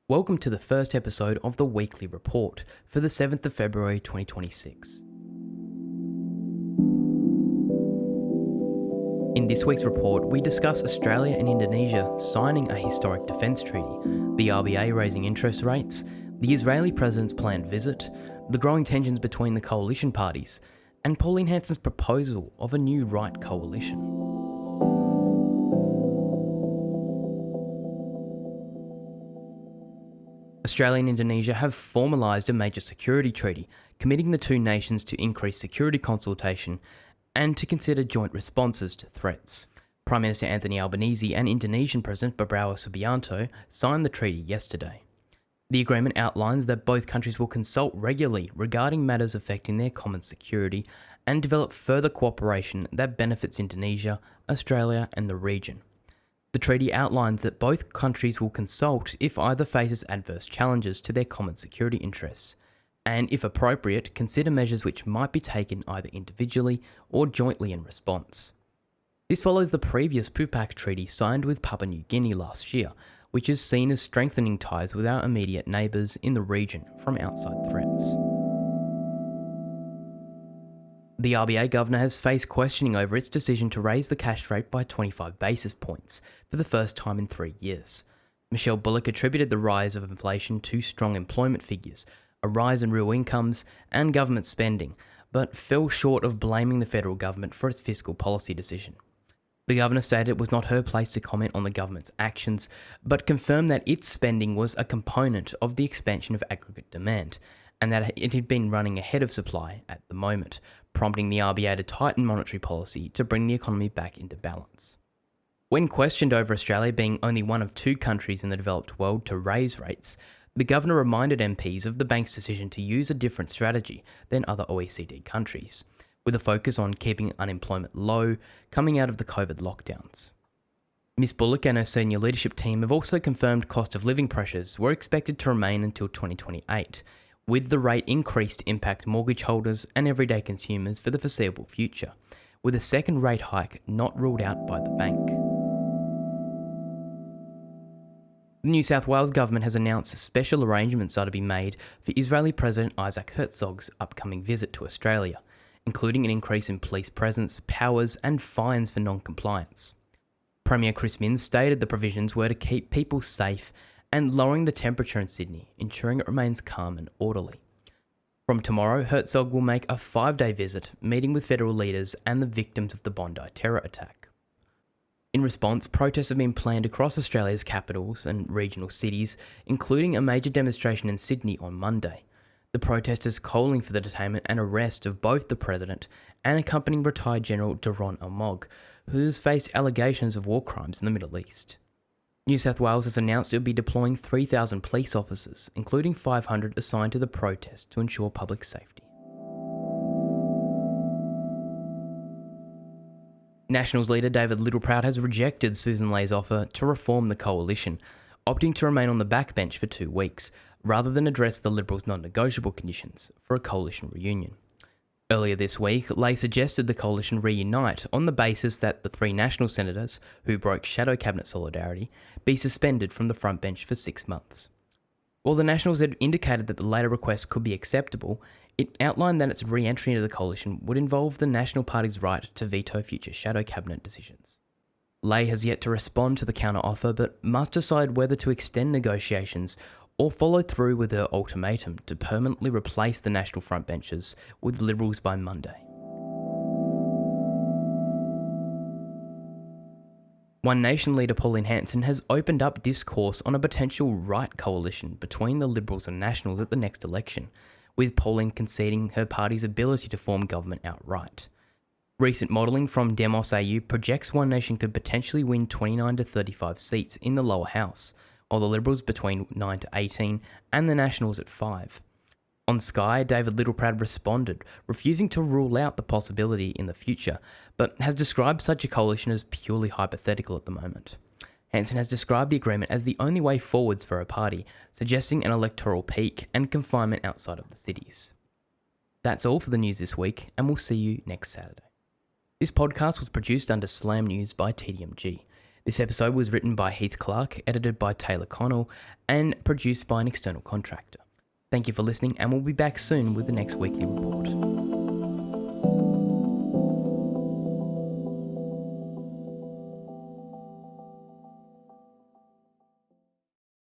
Welcome to the first episode of the weekly report for the 7th of February 2026. In this week's report, we discuss Australia and Indonesia signing a historic defence treaty, the RBA raising interest rates, the Israeli president's planned visit, the growing tensions between the coalition parties, and Pauline Hanson's proposal of a new right coalition. Australia and Indonesia have formalised a major security treaty, committing the two nations to increase security consultation and to consider joint responses to threats. Prime Minister Anthony Albanese and Indonesian President Prabowo Subianto signed the treaty yesterday. The agreement outlines that both countries will consult regularly regarding matters affecting their common security and develop further cooperation that benefits Indonesia, Australia and the region. The treaty outlines that both countries will consult if either faces adverse challenges to their common security interests, and if appropriate, consider measures which might be taken either individually or jointly in response. This follows the previous PUPAC treaty signed with Papua New Guinea last year, which is seen as strengthening ties with our immediate neighbours in the region from outside threats. The RBA governor has faced questioning over its decision to raise the cash rate by 25 basis points for the first time in 3 years. Michelle Bullock attributed the rise of inflation to strong employment figures, a rise in real incomes, and government spending, but fell short of blaming the federal government for its fiscal policy decision. The governor stated it was not her place to comment on the government's actions, but confirmed that its spending was a component of the expansion of aggregate demand, and that it had been running ahead of supply at the moment, prompting the RBA to tighten monetary policy to bring the economy back into balance. When questioned over Australia being only one of two countries in the developed world to raise rates, the governor reminded MPs of the bank's decision to use a different strategy than other OECD countries, with a focus on keeping unemployment low coming out of the COVID lockdowns. Ms Bullock and her senior leadership team have also confirmed cost of living pressures were expected to remain until 2028, with the rate increase to impact mortgage holders and everyday consumers for the foreseeable future, with a second rate hike not ruled out by the bank. The New South Wales government has announced special arrangements are to be made for Israeli President Isaac Herzog's upcoming visit to Australia, including an increase in police presence, powers and fines for non-compliance. Premier Chris Minns stated the provisions were to keep people safe and lowering the temperature in Sydney, ensuring it remains calm and orderly. From tomorrow, Herzog will make a 5-day visit, meeting with federal leaders and the victims of the Bondi terror attack. In response, protests have been planned across Australia's capitals and regional cities, including a major demonstration in Sydney on Monday. The protesters calling for the detainment and arrest of both the President and accompanying retired General Doron Almog, who has faced allegations of war crimes in the Middle East. New South Wales has announced it will be deploying 3,000 police officers, including 500 assigned to the protest to ensure public safety. Nationals leader David Littleproud has rejected Susan Lay's offer to reform the coalition, opting to remain on the backbench for 2 weeks, rather than address the Liberals' non-negotiable conditions for a coalition reunion. Earlier this week, Lay suggested the coalition reunite on the basis that the 3 National senators, who broke shadow cabinet solidarity, be suspended from the front bench for 6 months. While the Nationals had indicated that the latter request could be acceptable, it outlined that its re-entry into the coalition would involve the National Party's right to veto future shadow cabinet decisions. Lay has yet to respond to the counter-offer, but must decide whether to extend negotiations or follow through with her ultimatum to permanently replace the National frontbenchers with Liberals by Monday. One Nation leader Pauline Hanson has opened up discourse on a potential right coalition between the Liberals and Nationals at the next election, with Pauline conceding her party's ability to form government outright. Recent modelling from Demos AU projects One Nation could potentially win 29 to 35 seats in the lower house, while the Liberals between 9 to 18 and the Nationals at 5. On Sky, David Littleproud responded, refusing to rule out the possibility in the future, but has described such a coalition as purely hypothetical at the moment. Hanson has described the agreement as the only way forwards for her party, suggesting an electoral peak and confinement outside of the cities. That's all for the news this week, and we'll see you next Saturday. This podcast was produced under Slam News by TDMG. This episode was written by Heath Clark, edited by Taylor Connell, and produced by an external contractor. Thank you for listening, and we'll be back soon with the next weekly report.